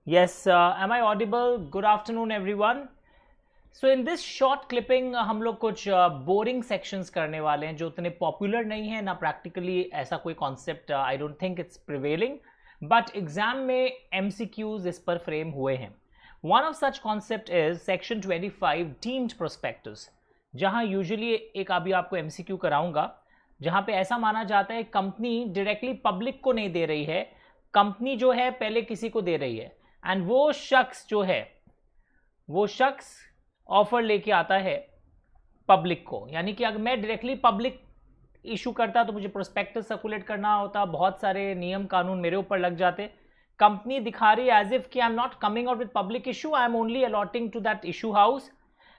Yes, am I audible? Good afternoon, everyone. So in this short clipping हम लोग कुछ boring sections करने वाले हैं जो उतने पॉपुलर नहीं है ना प्रैक्टिकली ऐसा कोई concept I don't think it's prevailing but exam में एमसीक्यूज इस पर फ्रेम हुए हैं. One of such concept is section 25 deemed prospectus, जहां यूजुअली एक अभी आपको एमसीक्यू कराऊंगा जहां पे ऐसा माना जाता है कंपनी डायरेक्टली पब्लिक को नहीं दे रही है, कंपनी जो है पहले किसी को दे रही है एंड वो शख्स जो है वो शख्स ऑफर लेके आता है पब्लिक को. यानी कि अगर मैं डायरेक्टली पब्लिक इशू करता तो मुझे प्रोस्पेक्टस सर्कुलेट करना होता, बहुत सारे नियम कानून मेरे ऊपर लग जाते. कंपनी दिखा रही है एज इफ कि I am not coming out with public issue, I am only allotting to that issue house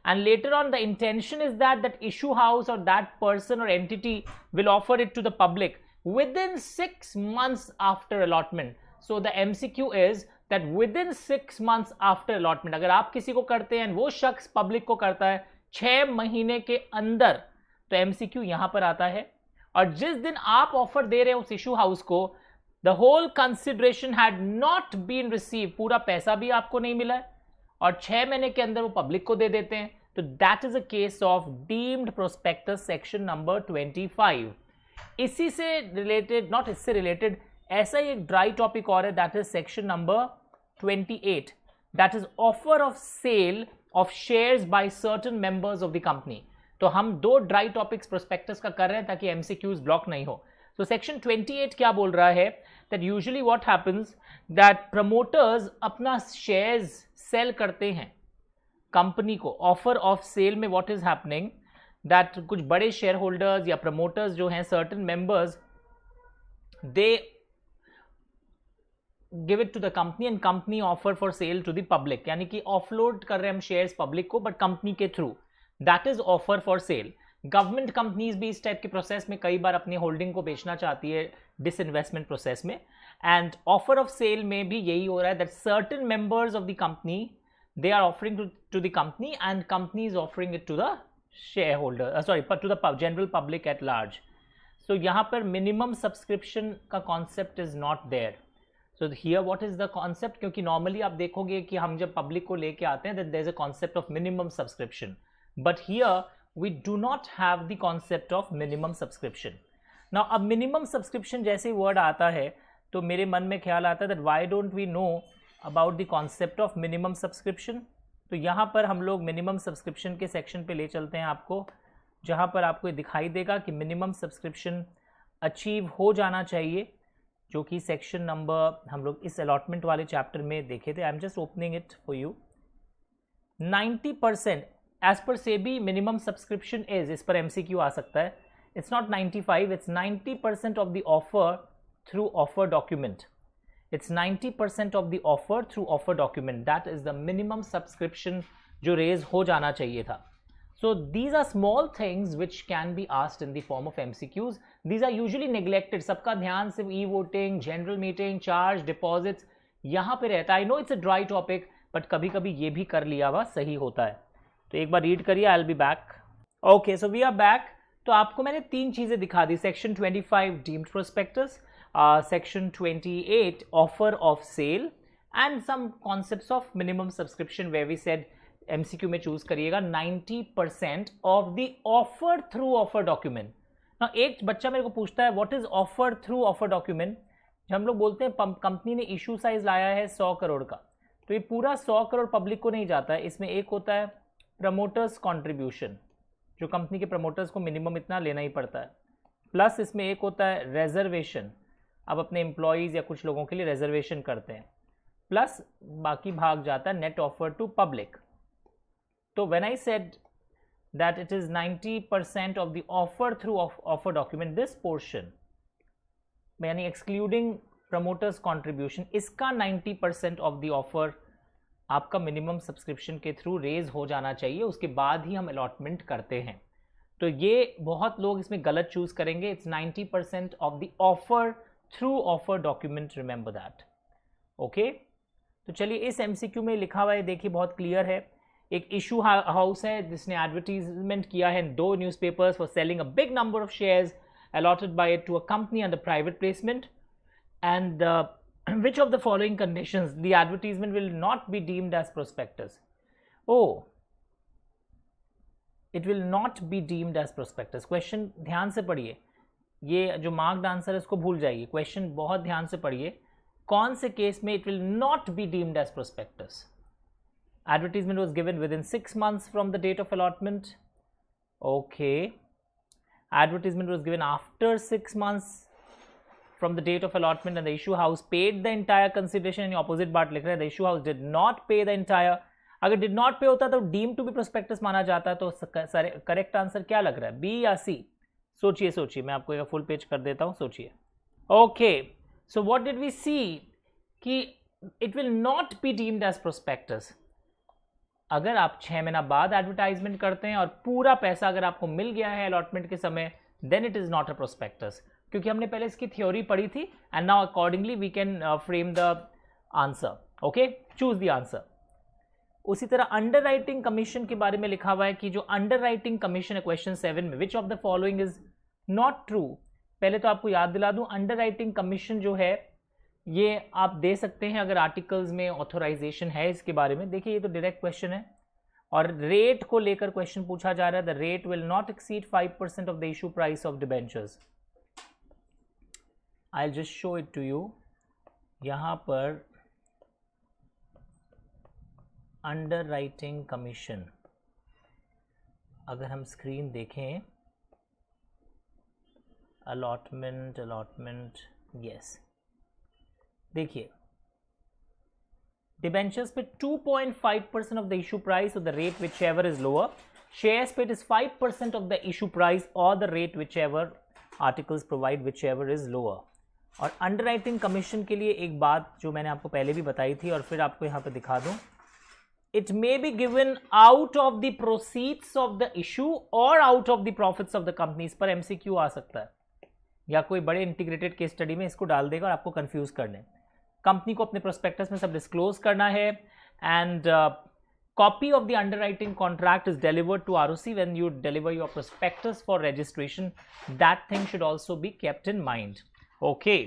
and later on the intention is that issue house or that person or entity will offer it to the public within 6 months after allotment. So the MCQ is that within 6 months after allotment अगर आप किसी को करते हैं वो शख्स public को करता है 6 महीने के अंदर, तो MCQ यहां पर आता है. और जिस दिन आप ऑफर दे रहे हैं उस इशू हाउस को, the whole consideration had not been received, पूरा पैसा भी आपको नहीं मिला है और 6 महीने के अंदर वो पब्लिक को दे देते हैं, तो that is a case of deemed prospectus section number 25. इसी से रिलेटेड, नॉट इससे रिलेटेड, ऐसा ही एक ड्राई टॉपिक और है, that is section number 28, that is offer of sale of shares by certain members of the company. तो हम दो ड्राई टॉपिक्स प्रोस्पेक्टस का कर रहे हैं ताकि एमसीक्यूज ब्लॉक नहीं हो. So section 28 क्या बोल रहा है, that usually what happens that promoters अपना shares sell करते हैं कंपनी को. ऑफर ऑफ सेल में what is happening that कुछ बड़े शेयर होल्डर्स या प्रमोटर्स जो हैं, certain members, they give it to the company and company offer for sale to the public. यानी कि ऑफलोड कर रहे हैं हम शेयर्स पब्लिक को बट कंपनी के through, that is offer for sale. Government companies भी इस टाइप के प्रोसेस में कई बार अपनी होल्डिंग को बेचना चाहती है डिसइन्वेस्टमेंट प्रोसेस में, एंड ऑफर ऑफ सेल में भी यही हो रहा है that certain members of the company they are offering to the company and company is offering it to the shareholder, sorry to the general public at large. So यहाँ पर minimum subscription का concept is not there. So here what is the concept, क्योंकि normally आप देखोगे कि हम जब public को लेके आते हैं there is a concept of minimum subscription, but here we do not have the concept of minimum subscription. Now अब minimum subscription जैसे word आता है तो मेरे मन में ख्याल आता है that why don't we know about the concept of minimum subscription. तो यहाँ पर हम लोग minimum subscription के सेक्शन पे ले चलते हैं आपको, जहाँ पर आपको दिखाई देगा कि minimum subscription अचीव हो जाना चाहिए, जो कि सेक्शन नंबर हम लोग इस अलॉटमेंट वाले चैप्टर में देखे थे. I am just opening it for you. 90% as per SEBI minimum subscription is, इस पर एमसीक्यू आ सकता है. It's not 95, it's 90% of the offer through offer document. It's 90% of the offer through offer document, that is the minimum subscription जो raise हो जाना चाहिए था. So these are small things which can be asked in the form of MCQs. These are usually neglected. सबका ध्यान सिर्फ e voting, general meeting, charge, deposits यहाँ पे रहता है. I know it's a dry topic but कभी कभी ये भी कर लिया हुआ सही होता है. तो एक बार रीड करिए, I will be back. Okay, so we are back. तो आपको मैंने 3 चीजें दिखा दी. Section 25 deemed prospectus, section 28 offer of sale and some concepts of minimum subscription where we said MCQ में चूज करिएगा 90% of the offer through offer document. ना एक बच्चा मेरे को पूछता है what is offer through offer document. जब हम लोग बोलते हैं कंपनी ने इशू साइज लाया है 100 करोड़ का, तो ये पूरा 100 करोड़ पब्लिक को नहीं जाता है. इसमें एक होता है प्रमोटर्स कंट्रीब्यूशन, जो कंपनी के प्रमोटर्स को मिनिमम इतना लेना ही पड़ता है, प्लस इसमें एक होता है रेजर्वेशन, अब अपने एम्प्लॉयज़ या कुछ लोगों के लिए रेजर्वेशन करते हैं, प्लस बाकी भाग जाता है नेट ऑफर टू पब्लिक. तो when I said that it is 90% of the offer through offer document, this portion यानी एक्सक्लूडिंग प्रमोटर्स कंट्रीब्यूशन, इसका 90% ऑफ द ऑफर आपका मिनिमम सब्सक्रिप्शन के थ्रू रेज हो जाना चाहिए, उसके बाद ही हम अलॉटमेंट करते हैं. तो ये बहुत लोग इसमें गलत चूज करेंगे. It's 90% of the offer through offer document, remember that. Okay, तो चलिए इस एमसीक्यू में लिखा हुआ है, देखिए बहुत क्लियर है. एक इशू हाउस है जिसने एडवर्टीजमेंट किया है 2 newspapers for selling a big number of shares allotted by it to a company under private placement, and which of the following conditions the advertisement will not be deemed as prospectus? Oh, it will not be deemed as prospectus. Question ध्यान से पढ़िए, ये जो marked answer है इसको भूल जाइए, question बहुत ध्यान से पढ़िए. कौन से केस में it will not be deemed as prospectus? Advertisement was given within 6 months from the date of allotment. Okay. Advertisement was given after 6 months from the date of allotment and the issue house paid the entire consideration. in opposite part लिख रहे हैं the issue house did not pay the entire. अगर did not pay होता तो deemed to be prospectus माना जाता है. तो करेक्ट आंसर क्या लग रहा है, बी या सी? सोचिए, मैं आपको एक फुल पेज कर देता हूं, सोचिए. Okay, so what did we see कि it will not be deemed as prospectus. अगर आप 6 महीना बाद एडवर्टाइजमेंट करते हैं और पूरा पैसा अगर आपको मिल गया है अलॉटमेंट के समय, then it is not a prospectus, क्योंकि हमने पहले इसकी थ्योरी पढ़ी थी. And now accordingly we can frame the answer. Okay, choose the answer. उसी तरह अंडर राइटिंग कमीशन के बारे में लिखा हुआ है कि जो अंडर राइटिंग कमीशन है क्वेश्चन 7 में, which of the following is not true. पहले तो आपको याद दिला दूं, अंडर राइटिंग कमीशन जो है ये आप दे सकते हैं अगर आर्टिकल्स में ऑथोराइजेशन है इसके बारे में. देखिए, ये तो डायरेक्ट क्वेश्चन है और रेट को लेकर क्वेश्चन पूछा जा रहा है. The rate will not exceed 5% of the issue price of debentures. I will just show it to you. यहां पर अंडर राइटिंग कमीशन, अगर हम स्क्रीन देखें, अलॉटमेंट, यस, देखिए डिबेंचर्स पे 2.5% of the issue price or the rate whichever is lower. Shares पे it is 5% of the issue price or the rate whichever articles provide whichever is lower. और underwriting commission के लिए एक बात जो मैंने आपको पहले भी बताई थी और फिर आपको यहाँ पे दिखा दूं, it may be given out of the proceeds of the issue or out of the profits of the company. इस पर MCQ आ सकता है या कोई बड़े इंटीग्रेटेड केस स्टडी में इसको डाल देगा और आपको कंफ्यूज करने. कंपनी को अपने प्रोस्पेक्टस में सब डिस्क्लोज करना है. And copy of the underwriting contract is delivered to ROC when you deliver your prospectus for registration. That thing should also be kept in mind. Okay,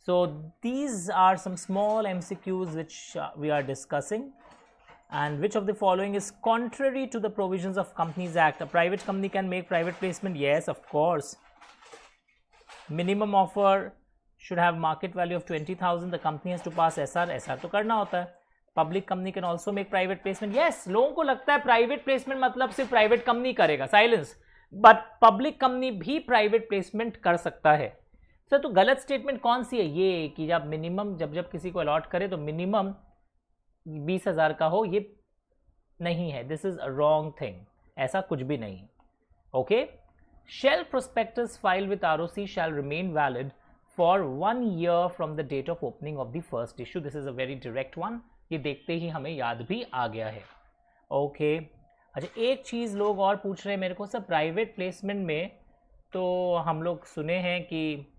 so these are some small MCQs which we are discussing. And which of the following is contrary to the provisions of Companies Act? A private company can make private placement. Yes, of course. Minimum offer should have market value of 20,000. The company has to pass SR. SR तो करना होता है. Public company can also make private placement. Yes, लोगों को लगता है private placement मतलब सिर्फ private company करेगा. Silence. But public company भी private placement कर सकता है. सर तो गलत स्टेटमेंट कौन सी है? ये कि जब मिनिमम जब किसी को अलॉट करे तो मिनिमम 20,000 का हो, ये नहीं है. This is a wrong thing, ऐसा कुछ भी नहीं. Okay, shell prospectus file with ROC shall remain valid for 1 year from the date of opening of the first issue. This is a very direct one. ये देखते ही हमें याद भी आ गया है. ओके, अच्छा एक चीज़ लोग और पूछ रहे हैं मेरे को, सर प्राइवेट प्लेसमेंट में तो हम लोग सुने हैं कि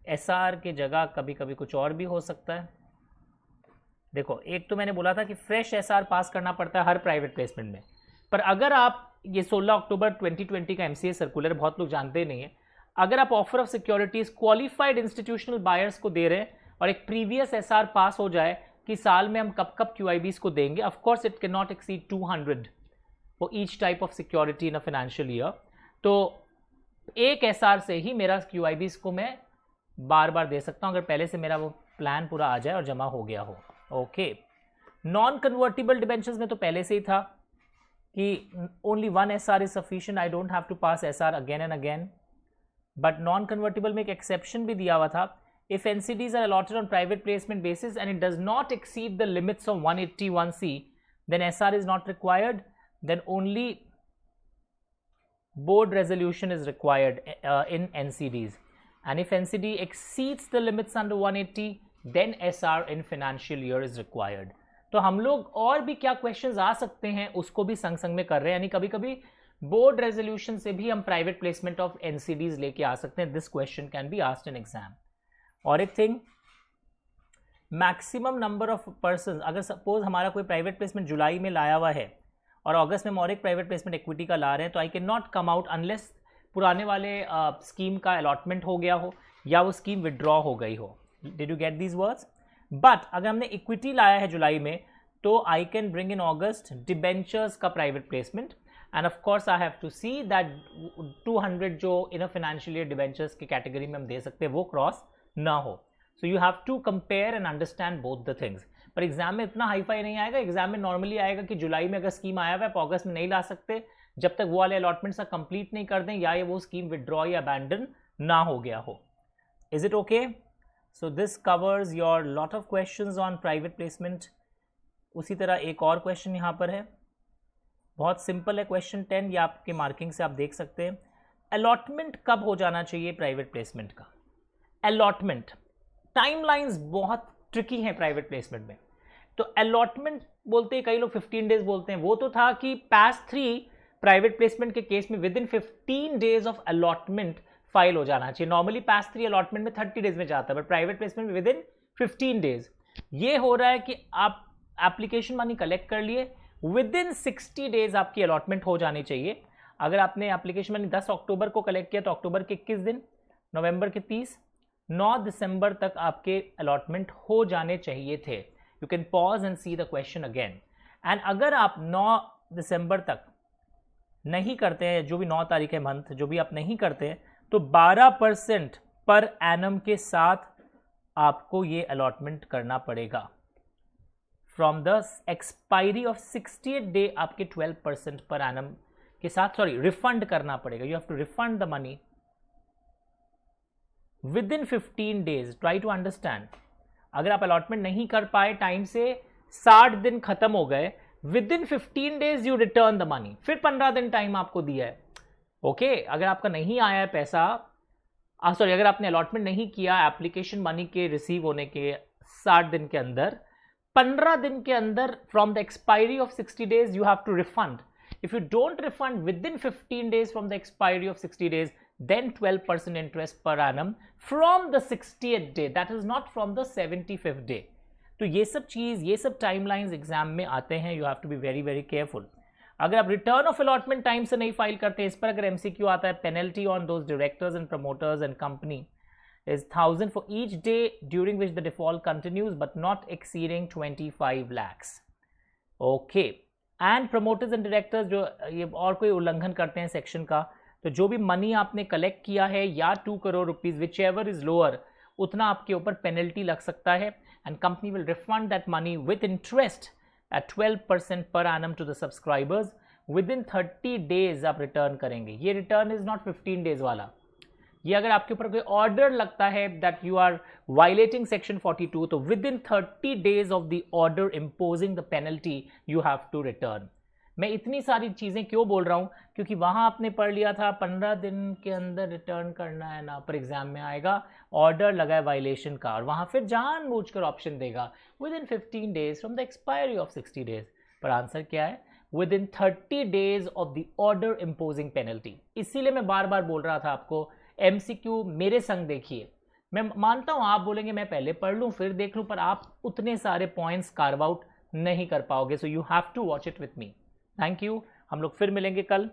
SR के जगह कभी कभी कुछ और भी हो सकता है. देखो, एक तो मैंने बोला था कि फ्रेश SR पास करना पड़ता है हर प्राइवेट प्लेसमेंट में, पर अगर आप ये 16 अक्टूबर 2020 का MCA सर्कुलर बहुत लोग जानते नहीं है, अगर आप offer of securities qualified institutional buyers को दे रहे हैं और एक प्रीवियस SR पास हो जाए कि साल में हम कब कब QIBs को देंगे, of course it can not exceed 200 for each type of security in a financial year. तो एक SR से ही मेरा QIBs को मैं बार बार दे सकता हूं अगर पहले से मेरा वो प्लान पूरा आ जाए और जमा हो गया हो. ओके, नॉन कन्वर्टिबल डिबेंचर्स में तो पहले से ही था कि only 1 SR is sufficient, I don't have to pass SR again and again. But non convertible में एक एक्सेप्शन भी दिया हुआ था. If NCDs are allotted on private placement basis and it does not exceed the limits of 181C, then SR is not required. Then only board resolution is required in NCDs. And if NCD exceeds the limits under 180, then SR in financial year is required. तो हम लोग और भी क्या questions आ सकते हैं उसको भी संग संग में कर रहे हैं. यानी कभी कभी बोर्ड रेजोल्यूशन से भी हम प्राइवेट प्लेसमेंट ऑफ NCDs लेके आ सकते हैं. This question can be asked in exam. और एक thing, maximum number of person, अगर सपोज हमारा कोई प्राइवेट प्लेसमेंट जुलाई में लाया हुआ है और अगस्त में और एक प्राइवेट प्लेसमेंट इक्विटी का ला रहे हैं, तो I can not come out unless पुराने वाले स्कीम का अलॉटमेंट हो गया हो या वो स्कीम विड्रॉ हो गई हो. Did you get these words? But अगर हमने इक्विटी लाया है जुलाई में, तो आई कैन ब्रिंग इन अगस्त डिबेंचर्स का private placement, and of course I have to see that 200 जो in a financial year debentures की कैटेगरी में हम दे सकते हैं वो क्रॉस ना हो. So you have to compare and understand both the things. पर एग्जाम में इतना हाई फाई नहीं आएगा. एग्जाम में नॉर्मली आएगा कि जुलाई में अगर स्कीम आया हुआ है, अगस्त में नहीं ला सकते जब तक वो वाले अलॉटमेंट्स का कंप्लीट नहीं कर दें या ये वो स्कीम विदड्रॉ या अबैंडन ना हो गया हो. Is it okay? So this covers your lot of questions on private placement. उसी तरह एक और क्वेश्चन यहाँ पर है, बहुत सिंपल है. क्वेश्चन 10, ये आपके मार्किंग से आप देख सकते हैं. अलॉटमेंट कब हो जाना चाहिए प्राइवेट प्लेसमेंट का? अलॉटमेंट टाइमलाइंस बहुत ट्रिकी है प्राइवेट प्लेसमेंट में. तो अलॉटमेंट बोलते हैं कई लोग 15 डेज बोलते हैं. वो तो था कि पास 3 प्राइवेट प्लेसमेंट के केस में with in 15 days of allotment file हो जाना चाहिए. नॉर्मली पास 3 अलॉटमेंट में 30 डेज में जाता है, बट प्राइवेट प्लेसमेंट में विद इन 15 डेज. ये हो रहा है कि आप एप्लीकेशन मनी कलेक्ट कर लिए, विद इन 60 डेज आपकी अलॉटमेंट हो जानी चाहिए. अगर आपने एप्लीकेशन मनी 10 अक्टूबर को कलेक्ट किया तो अक्टूबर के 21 दिन, नवंबर के 30, 9 दिसंबर तक आपके अलॉटमेंट हो जाने चाहिए थे. You can pause and see the question again. And अगर आप 9 दिसंबर तक नहीं करते हैं, जो भी 9 तारीख है मंथ, जो भी आप नहीं करते हैं, तो 12% पर एनम के साथ आपको ये अलॉटमेंट करना पड़ेगा. From the expiry of 68 day आपके 12% पर एनम के साथ, सॉरी, रिफंड करना पड़ेगा. You have to refund the money within 15 days. Try to understand. अगर आप अलॉटमेंट नहीं कर पाए टाइम से, 60 दिन खत्म हो गए, with in 15 days you return the money. फिर 15 दिन टाइम आपको दिया है. ओके अगर आपका नहीं आया है पैसा, सॉरी, अगर आपने अलॉटमेंट नहीं किया एप्लीकेशन मनी के रिसीव होने के 60 दिन के अंदर, 15 दिन के अंदर from the expiry of 60 days you have to refund. If you don't refund within 15 days from the expiry of 60 days, then 12% interest per annum from the 60th day, that is not from the 75th day. तो ये सब चीज, ये सब timelines exam में आते हैं. You have to be very very careful. अगर आप रिटर्न ऑफ अलॉटमेंट टाइम से नहीं फाइल करते, इस पर अगर एमसीक्यू आता है, penalty on those directors and promoters and company is 1000 for each day during which the default continues but not exceeding 25 lakhs. Okay. and promoters and directors जो ये और कोई उल्लंघन करते हैं सेक्शन का, तो जो भी मनी आपने कलेक्ट किया है या 2 crore rupees, whichever is lower, उतना आपके ऊपर पेनल्टी लग सकता है. And company will refund that money with interest at 12% per annum to the subscribers. Within 30 days आप रिटर्न करेंगे. ये रिटर्न इज नॉट 15 डेज वाला. ये अगर आपके ऊपर कोई ऑर्डर लगता है that you are violating section 42, तो within 30 days of the order imposing the penalty you have to return. मैं इतनी सारी चीज़ें क्यों बोल रहा हूँ? क्योंकि वहाँ आपने पढ़ लिया था 15 दिन के अंदर रिटर्न करना है ना, पर एग्जाम में आएगा ऑर्डर लगा है वायलेशन का, और वहाँ फिर जानबूझकर ऑप्शन देगा with in 15 days from the expiry of 60 days. पर आंसर क्या है? With in 30 days of the order imposing penalty. इसीलिए मैं बार बार बोल रहा था आपको एमसीक्यू मेरे संग देखिए. मैं मानता हूँ आप बोलेंगे मैं पहले पढ़ लूँ फिर देख लूँ, पर आप उतने सारे पॉइंट्स कार्व आउट नहीं कर पाओगे. So you have to watch it with me. Thank you. हम लोग फिर मिलेंगे कल.